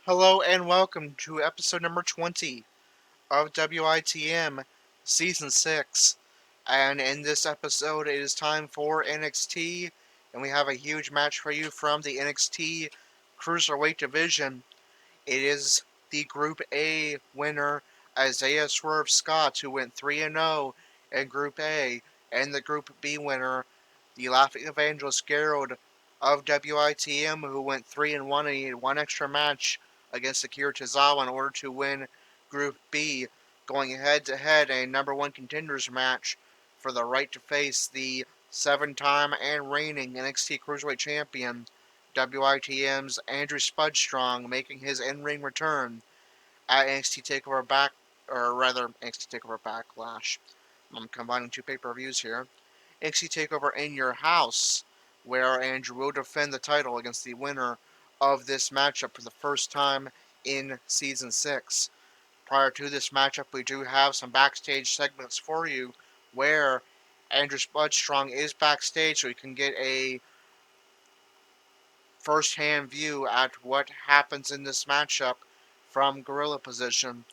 Hello and welcome to episode number 20 of WITM Season 6. And in this episode, it is time for NXT, and we have a huge match for you from the NXT Cruiserweight Division. It is the Group A winner, Isaiah Swerve Scott, who went 3-0 in Group A, and the Group B winner, the Laughing Evangelist Gerald of WITM, who went 3-1 and needed one extra match against Akira Tozawa in order to win Group B, going head-to-head a number one contenders match for the right to face the seven-time and reigning NXT Cruiserweight Champion, WITM's Andrew Spudstrong, making his in-ring return at NXT Takeover Backlash. I'm combining two pay-per-views here. NXT Takeover in Your House, where Andrew will defend the title against the winner of this matchup for the first time in Season 6. Prior to this matchup, we do have some backstage segments for you where Andrew Spudstrong is backstage so you can get a first-hand view at what happens in this matchup from gorilla position.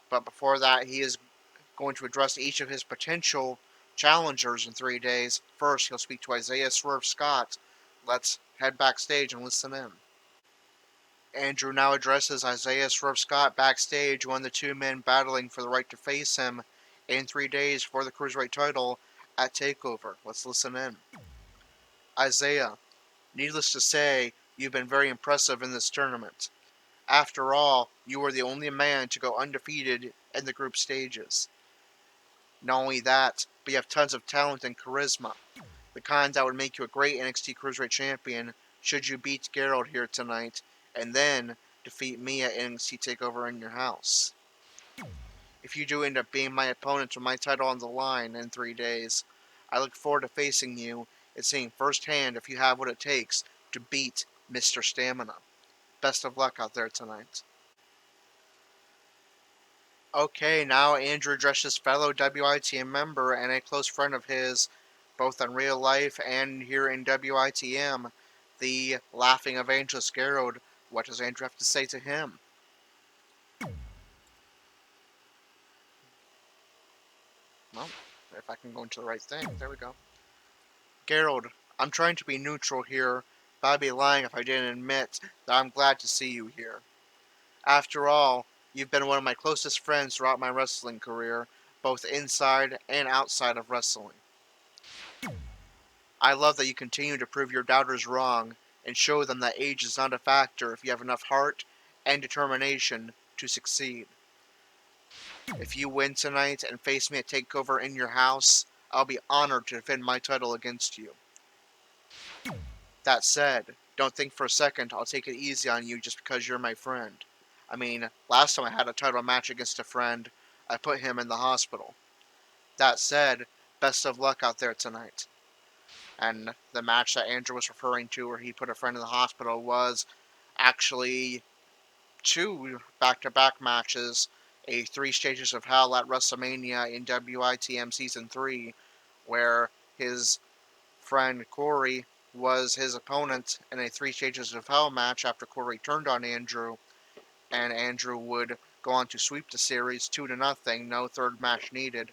But before that, he is going to address each of his potential challengers in 3 days. First, he'll speak to Isaiah Swerve Scott. Let's head backstage and listen in. Andrew now addresses Isaiah Swerve Scott backstage, one of the two men battling for the right to face him in 3 days for the Cruiserweight title at TakeOver. Let's listen in. Isaiah, needless to say, you've been very impressive in this tournament. After all, you were the only man to go undefeated in the group stages. Not only that, but you have tons of talent and charisma. The kind that would make you a great NXT Cruiserweight Champion should you beat Gerald here tonight, and then defeat me at NXT TakeOver in Your House. If you do end up being my opponent with my title on the line in 3 days, I look forward to facing you and seeing firsthand if you have what it takes to beat Mr. Stamina. Best of luck out there tonight. Okay, now Andrew addresses fellow WITM member and a close friend of his, both in real life and here in WITM, the Laughing Evangelist Gerald. What does Andrew have to say to him? Well, if I can go into the right thing, there we go. Gerald, I'm trying to be neutral here, but I'd be lying if I didn't admit that I'm glad to see you here. After all, you've been one of my closest friends throughout my wrestling career, both inside and outside of wrestling. I love that you continue to prove your doubters wrong and show them that age is not a factor if you have enough heart and determination to succeed. If you win tonight and face me at TakeOver in Your House, I'll be honored to defend my title against you. That said, don't think for a second I'll take it easy on you just because you're my friend. I mean, last time I had a title match against a friend, I put him in the hospital. That said, best of luck out there tonight. And the match that Andrew was referring to where he put a friend in the hospital was actually 2 back-to-back matches, a 3 Stages of Hell at WrestleMania in WITM Season 3, where his friend Corey was his opponent in a 3 Stages of Hell match after Corey turned on Andrew, and Andrew would go on to sweep the series 2-0, no third match needed,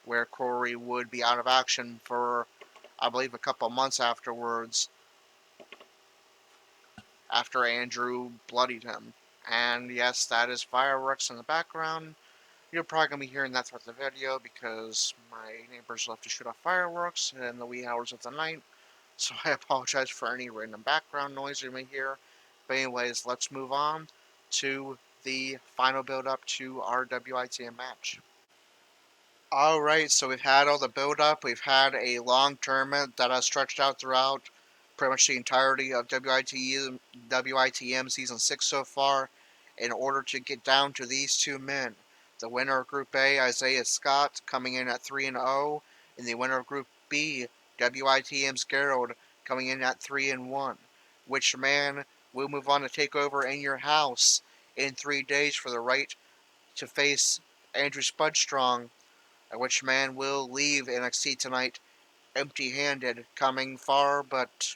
where Corey would be out of action for, I believe, a couple months afterwards, after Andrew bloodied him. And yes, that is fireworks in the background. You're probably going to be hearing that throughout the video because my neighbors love to shoot off fireworks in the wee hours of the night. So I apologize for any random background noise you may hear. But anyways, let's move on to the final build-up to our WITM match. Alright, so we've had all the build-up. We've had a long tournament that has stretched out throughout pretty much the entirety of WITM Season 6 so far in order to get down to these two men. The winner of Group A, Isaiah Scott, coming in at 3-0, and the winner of Group B, WITM's Gerald, coming in at 3-1. Which man will move on to take over in your house in 3 days for the right to face Andrew Spudstrong, which man will leave NXT tonight empty-handed, coming far, but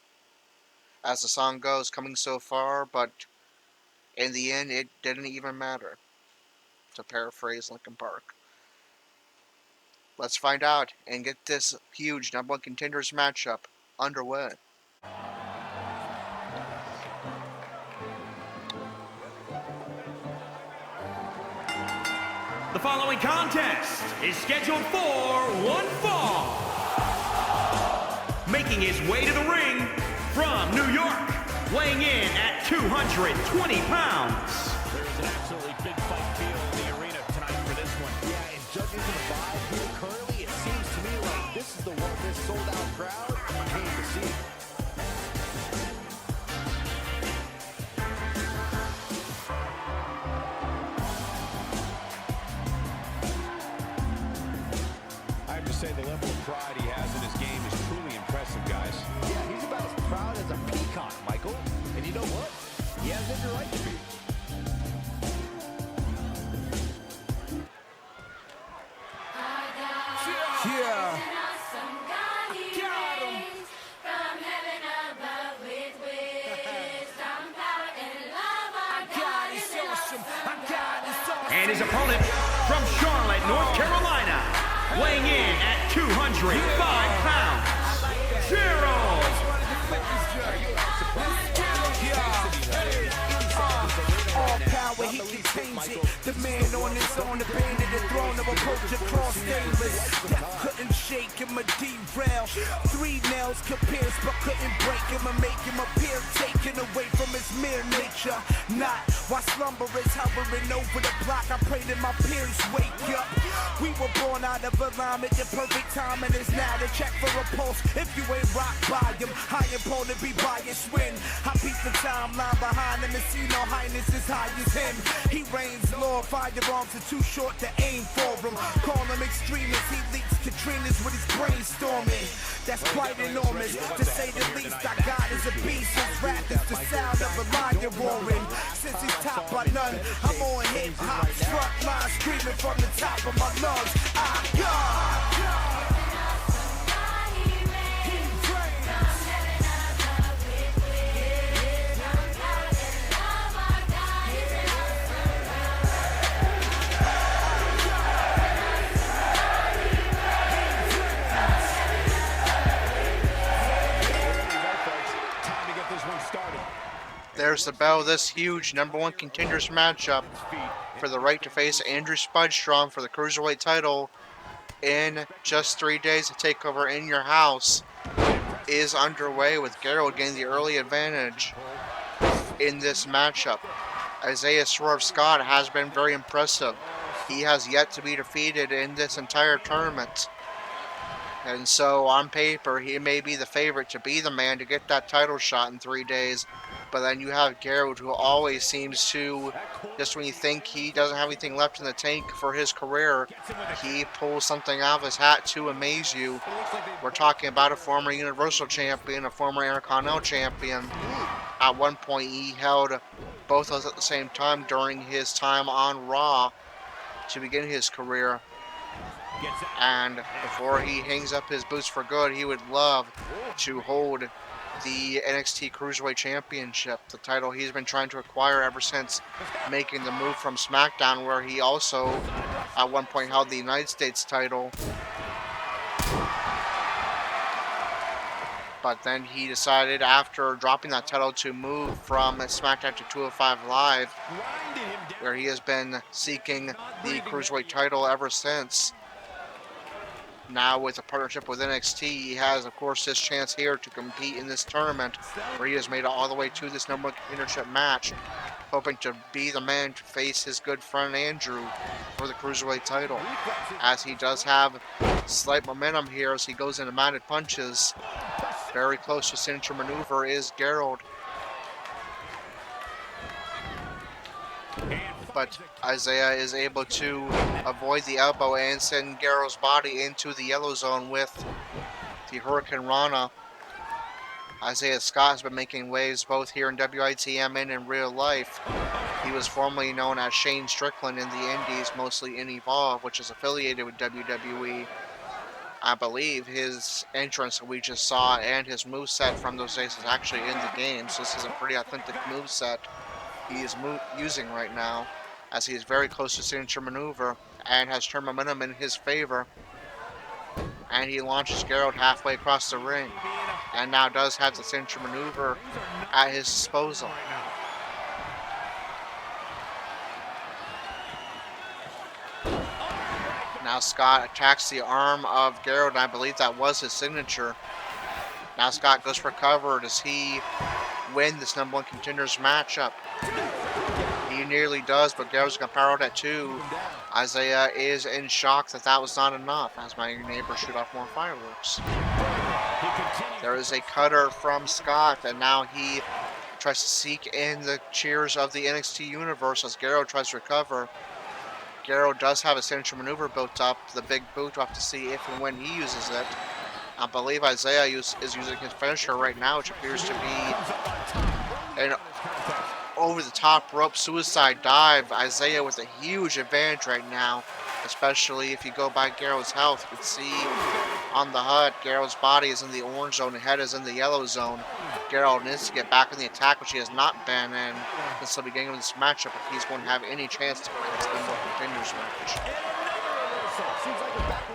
as the song goes, coming so far, but In the end, it didn't even matter, to paraphrase Linkin Park. Let's find out and get this huge number 1 contenders matchup underway. The following contest is scheduled for one fall. Making his way to the ring from New York, weighing in at 220 pounds. There is an absolutely big fight feel in the arena tonight for this one. Yeah, and judging from the vibe here currently, it seems to me like this is the one this sold-out crowd came to see. I have to say the level of pride he has in his game is truly impressive, guys. Yeah, he's about as proud as a peacock, Michael. And you know what? He has every right to be. Yeah. And his opponent from Charlotte, North Carolina, weighing in at 205 pounds, Gerald. All power, he contains it. The man on his own, the bane of the throne of approach across stainless. Death couldn't shake him or derail. 3 nails could pierce, but couldn't break him or make him appear taken away from his mere nature. Not while slumber is hovering over the block. I pray that my peers wake up. We were born out of alignment. The perfect timing is now to check for a pulse. If you ain't rock by him, high and prone to be biased when I beat the timeline behind him and see no highness as high as him. He reigns Lord, firearms are too short to aim for him. Call him extremist, he leaks Katrinas with his brainstorming. That's quite enormous, to say the least. Our God is a beast, his rap is the sound of a lion roaring. Since he's top by none, I'm on hip-hop's front line, screaming from the top of my lungs. God! There's the bell of this huge number 1 contenders matchup for the right to face Andrew Spudstrom for the Cruiserweight title in just 3 days. A takeover in your house is underway with Gerald getting the early advantage in this matchup. Isaiah Swerve Scott has been very impressive. He has yet to be defeated in this entire tournament. And so, on paper, he may be the favorite to be the man to get that title shot in 3 days. But then you have Gerald, who always seems to, just when you think he doesn't have anything left in the tank for his career, he pulls something out of his hat to amaze you. We're talking about a former Universal Champion, a former Intercontinental Champion. At one point, he held both those at the same time during his time on Raw to begin his career. And before he hangs up his boots for good, he would love to hold the NXT Cruiserweight Championship, the title he's been trying to acquire ever since making the move from SmackDown, where he also at one point held the United States title. But then he decided, after dropping that title, to move from SmackDown to 205 Live, where he has been seeking the Cruiserweight title ever since. Now, with a partnership with NXT, he has, of course, his chance here to compete in this tournament, where he has made it all the way to this number 1 contendership match, hoping to be the man to face his good friend Andrew for the Cruiserweight title, as he does have slight momentum here as he goes into mounted punches. Very close to signature maneuver is Gerald. But Isaiah is able to avoid the elbow and send Gerald's body into the yellow zone with the Hurricane Rana. Isaiah Scott has been making waves both here in WITM and in real life. He was formerly known as Shane Strickland in the Indies, mostly in Evolve, which is affiliated with WWE. I believe his entrance that we just saw and his moveset from those days is actually in the game, so this is a pretty authentic moveset. he is using right now, as he is very close to signature maneuver and has turned momentum in his favor. And he launches Gerald halfway across the ring, and now does have the signature maneuver at his disposal. Now Scott attacks the arm of Gerald, and I believe that was his signature. Now Scott goes for cover. Does he win this number 1 contenders matchup? He nearly does, but Gerald's going to power out at 2. Isaiah is in shock that that was not enough, as my neighbor shoot off more fireworks. There is a cutter from Scott, and now he tries to seek in the cheers of the NXT universe as Gerald tries to recover. Gerald does have a signature maneuver built up, the big boot. We'll have to see if and when he uses it. I believe Isaiah is using his finisher right now, which appears to be an over-the-top rope suicide dive. Isaiah with a huge advantage right now, especially if you go by Gerald's health. You can see on the HUD, Gerald's body is in the orange zone, the head is in the yellow zone. Gerald needs to get back in the attack, which he has not been in since the beginning of this matchup if he's going to have any chance to win this number 1 contenders match.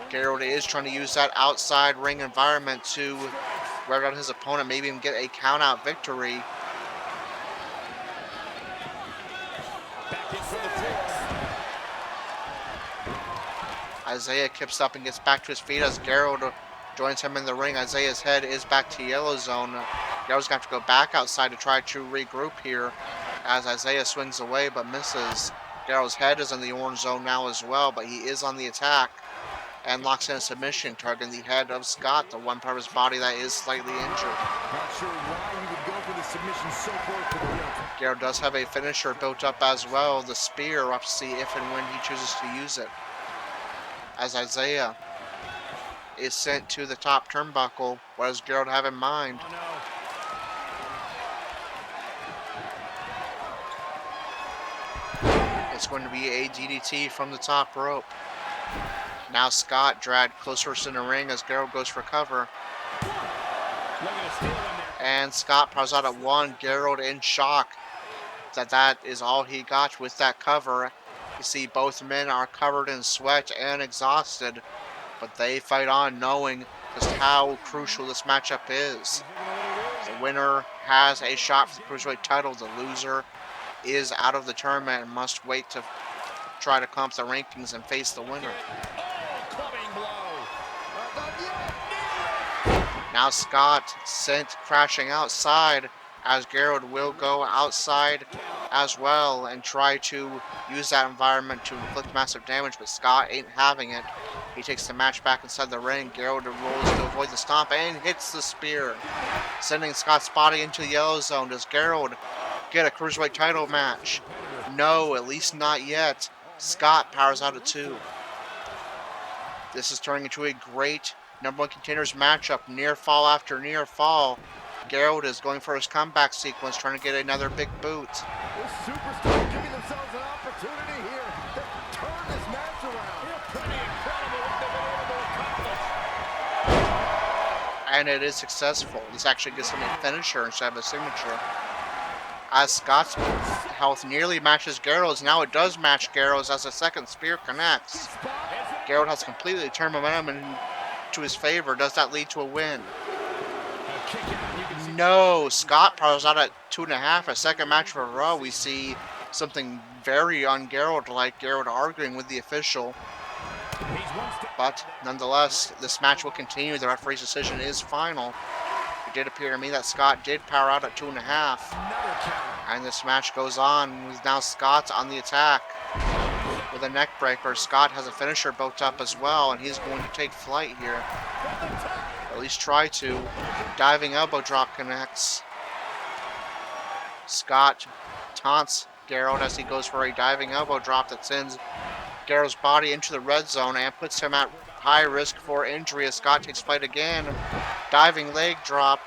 Gerald is trying to use that outside ring environment to wear down his opponent, maybe even get a count-out victory. Isaiah kicks up and gets back to his feet as Gerald joins him in the ring. Isaiah's head is back to yellow zone. Gerald's going to have to go back outside to try to regroup here as Isaiah swings away but misses. Gerald's head is in the orange zone now as well, but he is on the attack and locks in a submission, targeting the head of Scott, the one part of his body that is slightly injured. Not sure why he would go for the submission so close to the ring. Gerald does have a finisher built up as well, the spear. We'll have to see if and when he chooses to use it. As Isaiah is sent to the top turnbuckle, what does Gerald have in mind? Oh, no. It's going to be a DDT from the top rope. Now Scott dragged closer to the ring as Gerald goes for cover. And Scott powers out at 1. Gerald in shock that is all he got with that cover. You see both men are covered in sweat and exhausted, but they fight on knowing just how crucial this matchup is. The winner has a shot for the Cruiserweight title. The loser is out of the tournament and must wait to try to climb up the rankings and face the winner. Now Scott sent crashing outside as Gerald will go outside as well and try to use that environment to inflict massive damage, but Scott ain't having it. He takes the match back inside the ring. Gerald rolls to avoid the stomp and hits the spear, sending Scott's body into the yellow zone. Does Gerald get a Cruiserweight title match? No, at least not yet. Scott powers out at 2. This is turning into a great number 1 contenders matchup, near fall after near fall. Gerald is going for his comeback sequence, trying to get another big boot. This superstar giving themselves an opportunity here to turn this match around. Pretty incredible what they've been able to accomplish. And it is successful. This actually gives him a finisher instead of a signature. As Scott's health nearly matches Gerald's, now it does match Gerald's as a second spear connects. Gerald has completely turned momentum into his favor. Does that lead to a win? No, Scott powers out at 2.5, a second match for a row. We see something very un-Gerald, like Gerald arguing with the official. But nonetheless, this match will continue. The referee's decision is final. It did appear to me that Scott did power out at 2.5. And this match goes on with now Scott on the attack with a neck breaker. Scott has a finisher built up as well, and he's going to take flight here. At least try to. Diving elbow drop connects. Scott taunts Gerald as he goes for a diving elbow drop that sends Gerald's body into the red zone and puts him at high risk for injury as Scott takes flight again. Diving leg drop.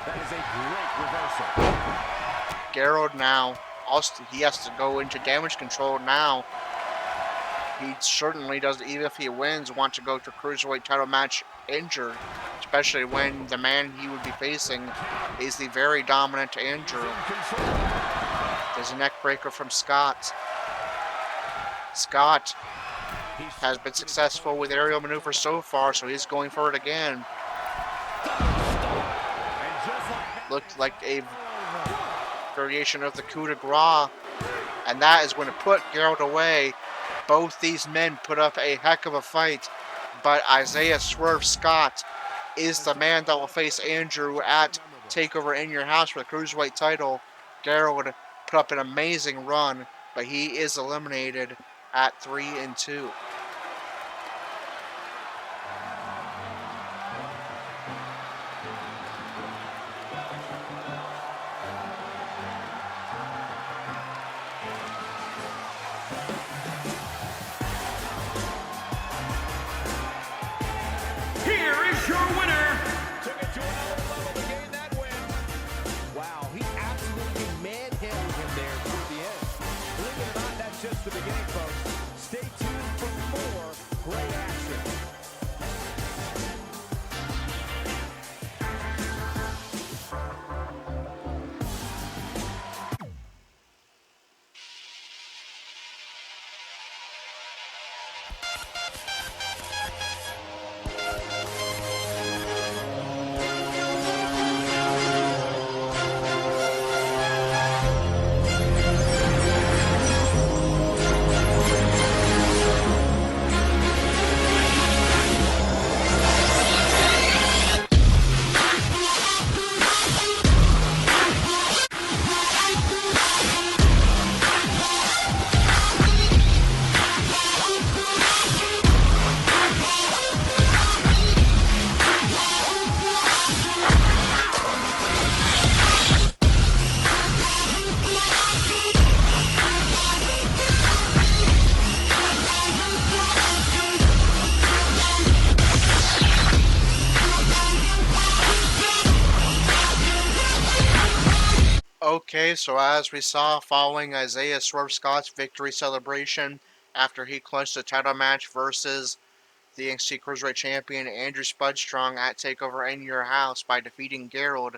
That is a great reversal. Gerald now, also he has to go into damage control now. he certainly does, even if he wins, want to go to Cruiserweight title match injured, especially when the man he would be facing is the very dominant Andrew. There's a neck breaker from Scott. Scott has been successful with aerial maneuvers so far, so he's going for it again. Looked like a variation of the coup de grace, and that is going to put Gerald away. Both these men put up a heck of a fight, but Isaiah Swerve Scott is the man that will face Andrew at TakeOver in Your House for the Cruiserweight title. Gerald put up an amazing run, but he is eliminated at 3-2. Here is your winner, Took it to another level to gain that win. Wow, he absolutely manhandled him there toward the end. Believe it or not, that's just the beginning, folks. Stay tuned for more great action. Okay, so as we saw following Isaiah Swerve Scott's victory celebration after he clinched the title match versus the NXT Cruiserweight Champion Andrew Spudstrong at TakeOver in Your House by defeating Gerald,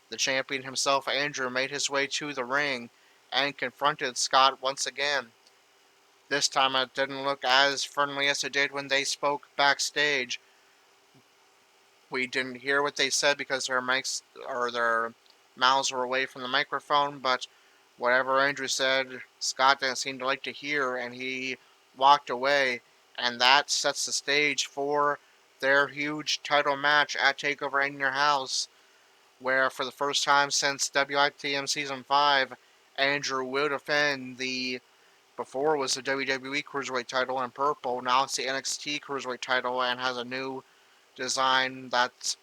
the champion himself, Andrew, made his way to the ring and confronted Scott once again. This time it didn't look as friendly as it did when they spoke backstage. We didn't hear what they said because their mics or their mouths were away from the microphone, but whatever Andrew said, Scott didn't seem to like to hear, and he walked away, and that sets the stage for their huge title match at TakeOver in Your House, where for the first time since WITM Season 5, Andrew will defend the, before it was the WWE Cruiserweight title in purple, now it's the NXT Cruiserweight title and has a new design that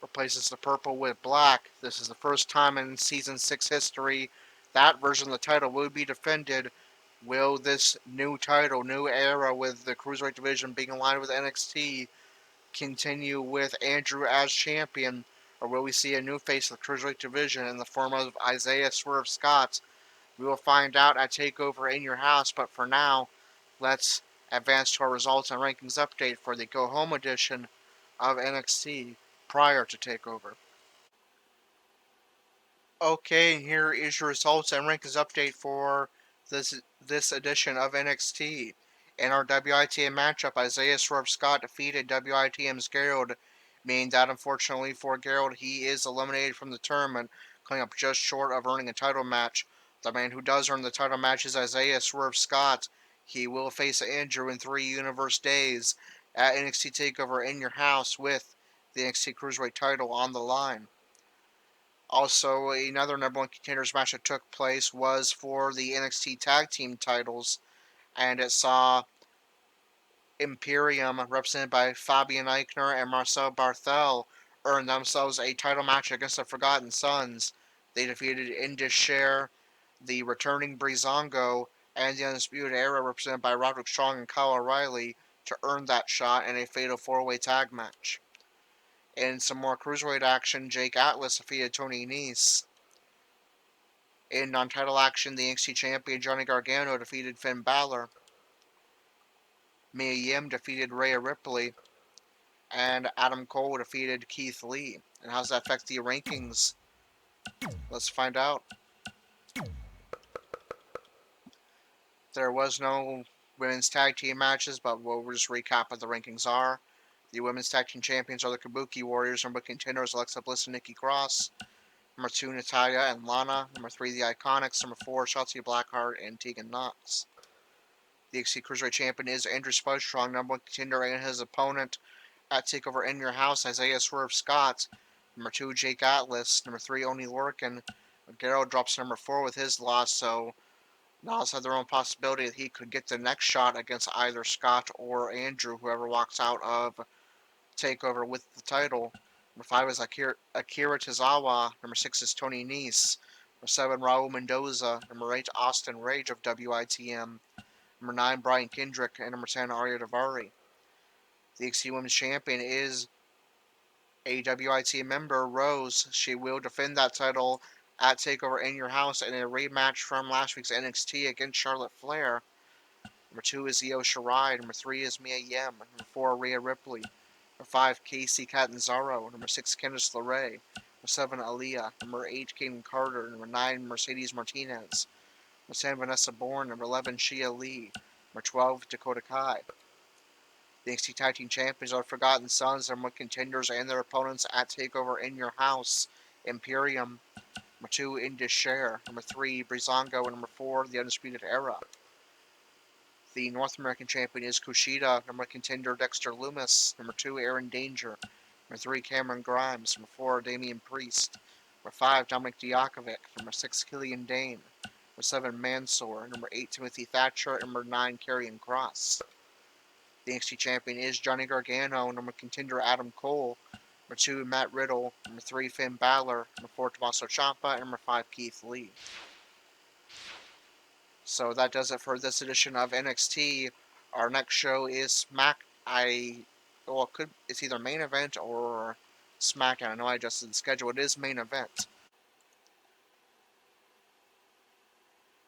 replaces the purple with black. This is the first time in Season 6 history that version of the title will be defended. Will this new title, new era with the Cruiserweight division being aligned with NXT, continue with Andrew as champion, or will we see a new face of the Cruiserweight division in the form of Isaiah Swerve Scott? We will find out at TakeOver in Your House, but for now, let's advance to our results and rankings update for the Go Home edition of NXT prior to TakeOver. Okay, and here is your results and rankings update for this edition of NXT. In our WITM matchup, Isaiah Swerve Scott defeated WITM's Gerald, meaning that unfortunately for Gerald, he is eliminated from the tournament, coming up just short of earning a title match. The man who does earn the title match is Isaiah Swerve Scott. He will face Andrew in 3 Universe days at NXT TakeOver in Your House with the NXT Cruiserweight title on the line. Also, another number 1 contenders match that took place was for the NXT Tag Team titles, and it saw Imperium, represented by Fabian Eichner and Marcel Barthel, earn themselves a title match against the Forgotten Sons. They defeated Indus Sher, the returning Breezango, and the Undisputed Era, represented by Roderick Strong and Kyle O'Reilly, to earn that shot in a fatal 4-way tag match. In some more Cruiserweight action, Jake Atlas defeated Tony Nese. In non-title action, the NXT Champion Johnny Gargano defeated Finn Balor. Mia Yim defeated Rhea Ripley, and Adam Cole defeated Keith Lee. And how does that affect the rankings? Let's find out. There was no women's tag team matches, but we'll just recap what the rankings are. The women's tag team champions are the Kabuki Warriors. Number contenders Alexa Bliss and Nikki Cross. Number 2, Natalya and Lana. Number 3, the Iconics. Number 4, Shotzi Blackheart and Tegan Knox. The NXT Cruiserweight Champion is Andrew Spudstrong, number 1 contender, and his opponent at TakeOver in Your House, Isaiah Swerve Scott. Number 2, Jake Atlas. Number 3, Oni Lorcan. Gerald drops number 4 with his loss, so Nas had their own possibility that he could get the next shot against either Scott or Andrew, whoever walks out of TakeOver with the title. Number 5 is Akira Tozawa. Number 6 is Tony Nese. Number 7, Raul Mendoza. Number 8, Austin Rage of WITM. Number 9, Brian Kendrick. And number 10, Arya Davari. The NXT Women's Champion is a WITM member, Rose. She will defend that title at TakeOver in Your House in a rematch from last week's NXT against Charlotte Flair. Number 2 is Io Shirai. Number 3 is Mia Yim. Number 4, Rhea Ripley. Number 5, Casey Catanzaro. Number 6, Candice LeRae. Number 7, Aaliyah. Number 8, Kaden Carter. Number 9, Mercedes Martinez. Number 10, Vanessa Bourne. Number 11, Shia Lee. Number 12, Dakota Kai. The NXT Tag Team Champions are Forgotten Sons, number contenders, and their opponents at TakeOver in Your House. Imperium. Number 2, Indus Sher. Number 3, Breezango. And number 4, The Undisputed Era. The North American Champion is Kushida. Number contender, Dexter Lumis. Number 2, Aaron Danger. Number 3, Cameron Grimes. Number 4, Damian Priest. Number 5, Dominic Dijakovic. Number 6, Killian Dane. Number 7, Mansoor. Number 8, Timothy Thatcher. And number 9, Karrion Kross. The NXT Champion is Johnny Gargano. Number contender, Adam Cole. Number 2, Matt Riddle. Number 3, Finn Balor. Number 4, Tommaso Ciampa. And number 5, Keith Lee. So that does it for this edition of NXT. Our next show is it's either main event or SmackDown. I know I adjusted the schedule. It is main event.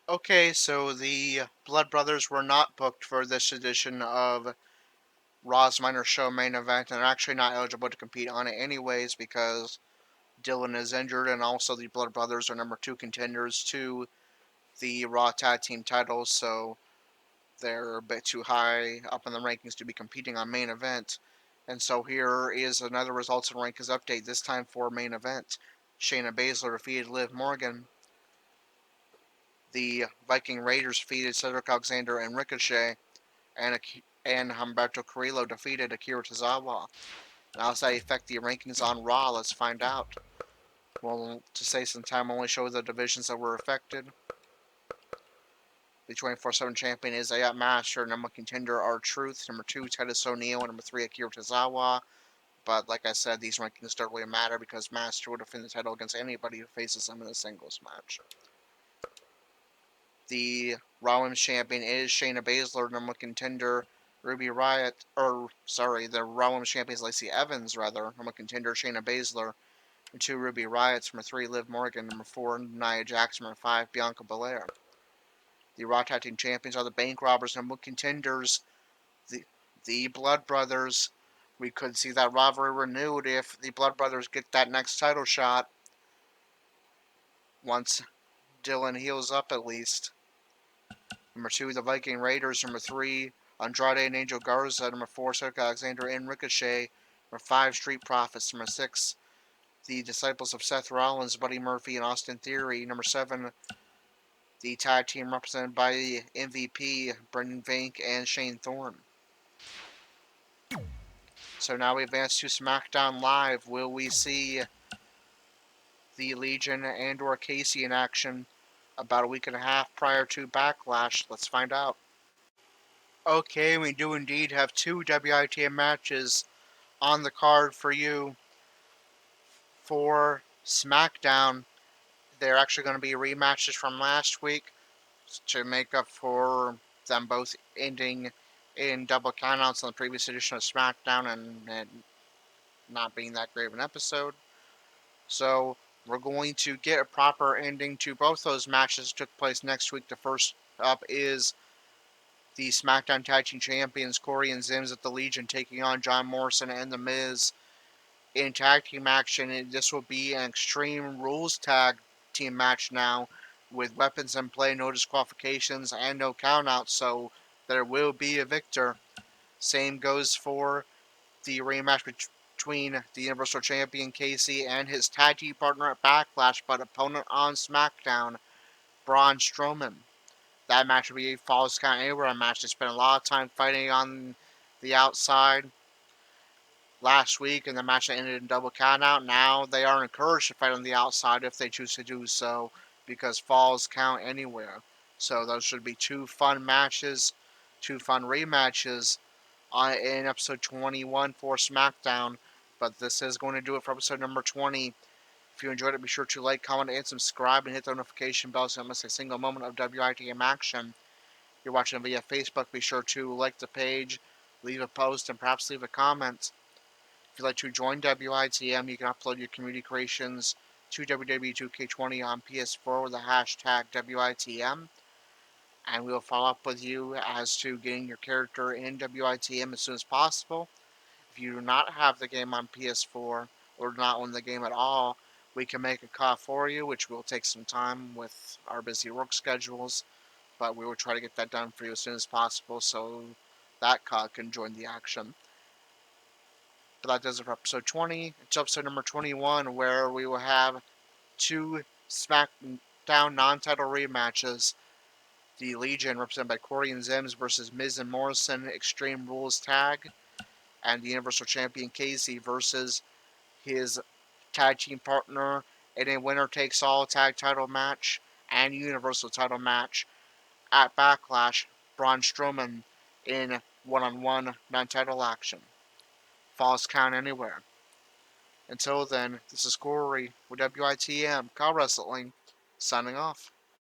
Okay, so the Blood Brothers were not booked for this edition of Raw's Minor Show main event, and are actually not eligible to compete on it anyways because Dylan is injured, and also the Blood Brothers are number 2 contenders to the Raw Tag Team titles, so they're a bit too high up in the rankings to be competing on main event. And so here is another results and rankings update, this time for main event. Shayna Baszler defeated Liv Morgan. The Viking Raiders defeated Cedric Alexander and Ricochet. And Humberto Carrillo defeated Akira Tozawa. Now, how does that affect the rankings on Raw? Let's find out. Well, to save some time, I'll only show the divisions that were affected. The 24/7 champion is Ayat Master. Number contender, R-Truth. Number 2, Titus O'Neil. And number 3, Akira Tozawa. But like I said, these rankings don't really matter because Master will defend the title against anybody who faces him in a singles match. The Raw Women's Champion is Shayna Baszler. Number contender, Ruby Riott. The Raw Women's Champion is Lacey Evans, rather. Number contender, Shayna Baszler. Number 2, Ruby Riott. Number 3, Liv Morgan. Number 4, Nia Jax. Number 5, Bianca Belair. The Raw Tag Team Champions are the Bank Robbers. Number contenders, the Blood Brothers. We could see that rivalry renewed if the Blood Brothers get that next title shot. Once Dylan heals up, at least. Number 2, the Viking Raiders. Number 3, Andrade and Angel Garza. Number 4, Cedric Alexander and Ricochet. Number 5, Street Profits. Number 6, the Disciples of Seth Rollins, Buddy Murphy, and Austin Theory. Number 7, the tag team represented by the MVP, Brendan Vink and Shane Thorne. So now we advance to SmackDown Live. Will we see the Legion and or Casey in action about a week and a half prior to Backlash? Let's find out. Okay, we do indeed have 2 WITM matches on the card for you for SmackDown. They're actually going to be rematches from last week to make up for them both ending in double countouts on the previous edition of SmackDown and not being that great of an episode. So we're going to get a proper ending to both those matches that took place next week. The first up is the SmackDown Tag Team Champions Corey and Zims at the Legion taking on John Morrison and The Miz in tag team action. And this will be an Extreme Rules tag team match now with weapons in play, no disqualifications, and no countouts. So there will be a victor. Same goes for the rematch between the Universal Champion Casey and his tag team partner at Backlash, but opponent on SmackDown, Braun Strowman. That match will be a Falls Count Anywhere match. They spent a lot of time fighting on the outside last week, and the match ended in double countout. Now they are encouraged to fight on the outside if they choose to do so, because Falls count anywhere. So those should be two fun matches, two fun rematches in episode 21 for SmackDown. But this is going to do it for episode number 20. If you enjoyed it, be sure to like, comment, and subscribe, and hit the notification bell so you don't miss a single moment of WITM action. If you're watching via Facebook, be sure to like the page, leave a post, and perhaps leave a comment. If you'd like to join WITM, you can upload your community creations to WW2K20 on PS4 with the hashtag WITM, and we will follow up with you as to getting your character in WITM as soon as possible. If you do not have the game on PS4 or do not own the game at all, we can make a call for you, which will take some time with our busy work schedules, but we will try to get that done for you as soon as possible so that COD can join the action. But that does it for episode 20. It's episode number 21, where we will have two SmackDown non-title rematches. The Legion, represented by Corey and Zims, versus Miz and Morrison Extreme Rules Tag, and the Universal Champion Casey versus his tag team partner in a winner-takes-all tag title match and Universal title match at Backlash, Braun Strowman in one-on-one non-title action. Falls count anywhere. Until then, this is Corey with WITM Call Wrestling, signing off.